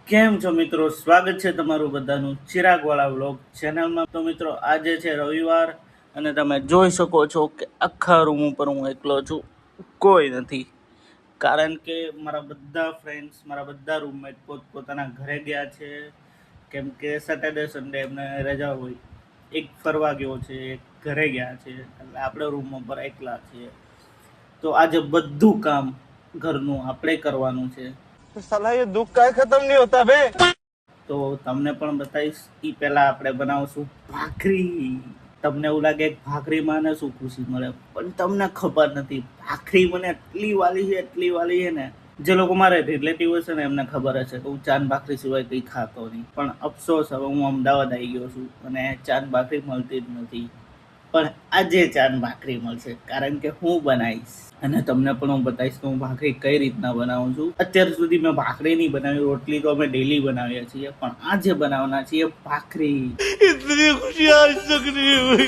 કેમ છો મિત્રો? સ્વાગત છે તમારું બધાનું ચિરાગવાળા વ્લોગ ચેનલમાં. તો મિત્રો આજે છે રવિવાર અને તમે જોઈ શકો છો કે આખા રૂમ ઉપર હું એકલો છું, કોઈ નથી. કારણ કે મારા બધા ફ્રેન્ડ્સ, મારા બધા રૂમમેટ પોતપોતાના ઘરે ગયા છે. કેમ કે સેટરડે સન્ડે એમને રજા હોય. એક ફરવા ગયો છે, એક ઘરે ગયા છે, એટલે આપણે રૂમ ઉપર એકલા છીએ. તો આજે બધું કામ ઘરનું આપણે કરવાનું છે. साला ये दुख का खत्म नहीं होता बे। તો તમને પણ બતાવીશ. એ પહેલા આપણે બનાવશું ભાખરી. તમને એવું લાગે કે ભાખરીમાં ને શું ખુશી મળે, પણ તમને ખબર નથી. ભાખરી મને એટલી વાલી છે ને, જે લોકો મારે રિલેટિવ છે ને એમને ખબર હશે કે હું ચાંદ ભાખરી સિવાય કંઈ ખાતો નહીં. પણ અફસોસ, હવે હું અમદાવાદ આવી ગયો છું અને ચાંદ ભાખરી મળતી જ નથી. પણ આજે ચાંદ ભાખરી મળશે, કારણ કે હું બનાવીશ અને તમને પણ હું બતાવીશ કે હું ભાખરી કઈ રીતના બનાવું છું. અત્યાર સુધી મેં ભાખરી નહીં બનાવી, રોટલી તો અમે ડેલી બનાવીએ છીએ, પણ આજે બનાવવાના છીએ ભાખરી. इतनी खुशी आज तक नहीं हुई।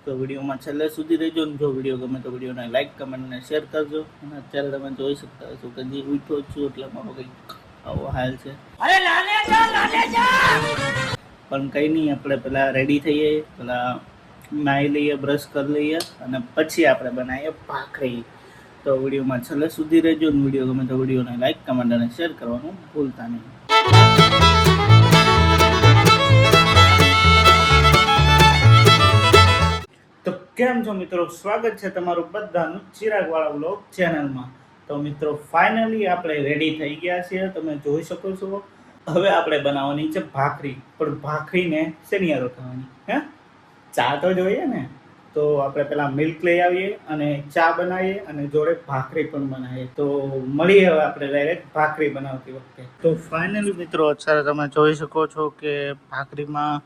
તો વિડીયોમાં છેલ્લે સુધી રહેજો ને જો વિડીયો ગમે તો વિડીયોને લાઈક, કમેન્ટ અને શેર કરજો. અને અત્યારે તમે જોઈ શકતા હશો કે જે ઉઠો છું એટલે મારો કંઈક આવો હાલ છે. પણ કંઈ નહીં, આપણે પહેલાં રેડી થઈએ, પહેલાં નાહી લઈએ, બ્રશ કરી લઈએ અને પછી આપણે બનાવીએ ભાખરી. તો વિડીયોમાં છેલ્લે સુધી રહેજો ને વિડીયો ગમે તો વિડીયોને લાઈક, કમેન્ટ અને શેર કરવાનું ભૂલતા નહીં. તો કેમ છો મિત્રો? સ્વાગત છે તમારું બધાનું ચિરાગવાળા વ્લોગ ચેનલમાં. તો મિત્રો ફાઇનલી આપણે રેડી થઈ ગયા છીએ, તમે જોઈ શકો છો. હવે આપણે બનાવવાની છે ભાખરી. પણ ભાખરીને શેની હારે ખાવાની? ચા તો જોઈએ ને. તો આપણે પહેલાં મિલ્ક લઈ આવીએ અને ચા બનાવીએ અને જોડે ભાખરી પણ બનાવીએ. તો મળીએ હવે આપણે ડાયરેક્ટ ભાખરી બનાવતી વખતે. તો ફાઇનલી મિત્રો અત્યારે તમે જોઈ શકો છો કે ભાખરીમાં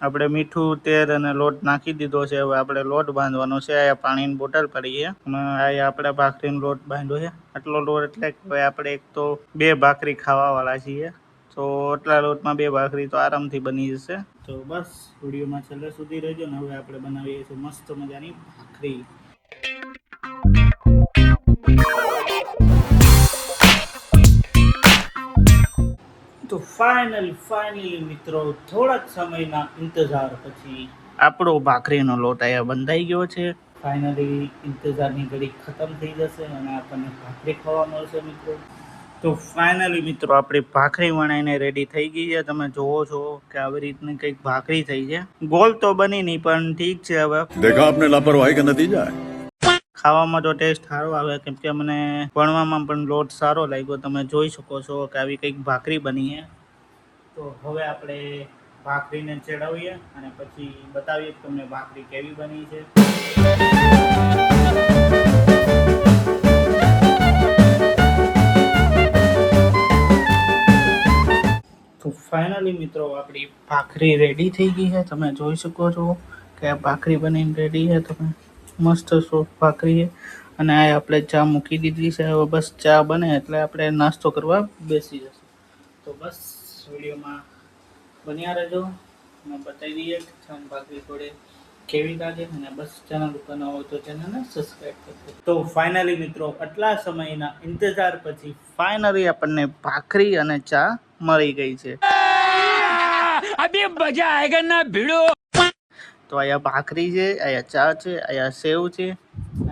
આપણે મીઠું, તેલ અને લોટ નાખી દીધો છે. હવે આપણે લોટ બાંધવાનો છે. અહીંયા પાણીની બોટલ પડી છે અને અહીંયા આપણે ભાખરીનો લોટ બાંધ્યો છે. આટલો લોટ એટલે કે હવે આપણે એક તો 2 ભાખરી ખાવાવાળા છીએ, તો આટલા લોટમાં 2 ભાખરી તો આરામથી બની જશે. તો બસ વિડીયોમાં છેલ્લે સુધી રહેજો ને હવે આપણે બનાવીએ છીએ મસ્ત મજાની ભાખરી. તો ફાઇનલી મિત્રો થોડાક સમયના ઇંતજાર પછી આપણો ભાખરીનો લોટ અહીંયા બંધાઈ ગયો છે. ફાઇનલી ઇંતજારની ઘડી ખતમ થઈ જશે અને આપણને ભાખરી ખાવા મળશે મિત્રો. તો ફાઇનલી મિત્રો આપણી ભાખરી વણાઈને રેડી થઈ ગઈ છે. તમે જોવો છો કે આવી રીતની કંઈક ભાખરી થઈ છે. ગોલ તો બની નહીં, પણ ઠીક છે. હવે देखा आपने लापरवाही का नतीजा है। ખાવામાં તો ટેસ્ટ સારો આવે, કેમ કે મને વણવામાં પણ લોટ સારો લાગ્યો. તમે જોઈ શકો છો કે આવી કંઈક ભાખરી બની છે. તો હવે આપણે ભાખરીને ચડાવીએ અને પછી બતાવીએ તમને ભાખરી કેવી બની છે. તો ફાઇનલી મિત્રો આપણી ભાખરી રેડી થઈ ગઈ છે. તમે જોઈ શકો છો કે આ ભાખરી બનીને રેડી છે. તમે મસ્ત સોફ્ટ ભાખરી છે અને આ આપણે ચા મૂકી દીધી છે. હવે બસ ચા બને એટલે આપણે નાસ્તો કરવા બેસી જશું. તો બસ વિડીયોમાં બન્યા રહેજો અને બતાવી દઈએ કે ચા ભાખરી થોડી કેવી લાગે. અને બસ ચેનલ ઉપર ન હોય તો ચેનલને સબસ્ક્રાઈબ કરજો. તો ફાઇનલી મિત્રો આટલા સમયના ઇંતજાર પછી ફાઇનલી આપણને ભાખરી અને ચા મળી ગઈ છે. अभी मजा आएगा ना भिड़ो। તો અહીંયા ભાખરી છે, અહીંયા ચા છે, અહીંયા સેવ છે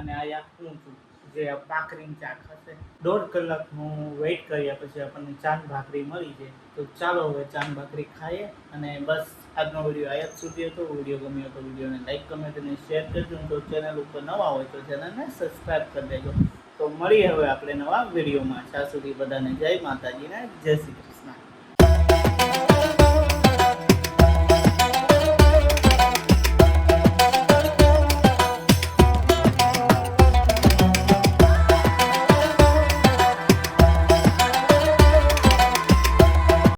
અને અહીંયા હું છું જે ભાખરીની ચા ખાશે. 1.5 કલાકનું વેઇટ કર્યા પછી આપણને ચાંદ ભાખરી મળી છે. તો ચાલો હવે ચાંદ ભાખરી ખાઈએ. અને બસ આજનો વિડીયો અહીંયા સુધી હતો. વિડીયો ગમ્યો તો વિડીયોને લાઈક, કમેન્ટ અને શેર કરજો. તો ચેનલ ઉપર નવા હોય તો ચેનલને સબસ્ક્રાઈબ કરી દેજો. તો મળીએ હવે આપણે નવા વિડીયોમાં. ત્યાં સુધી બધાને જય માતાજીને જય શ્રી કૃષ્ણ.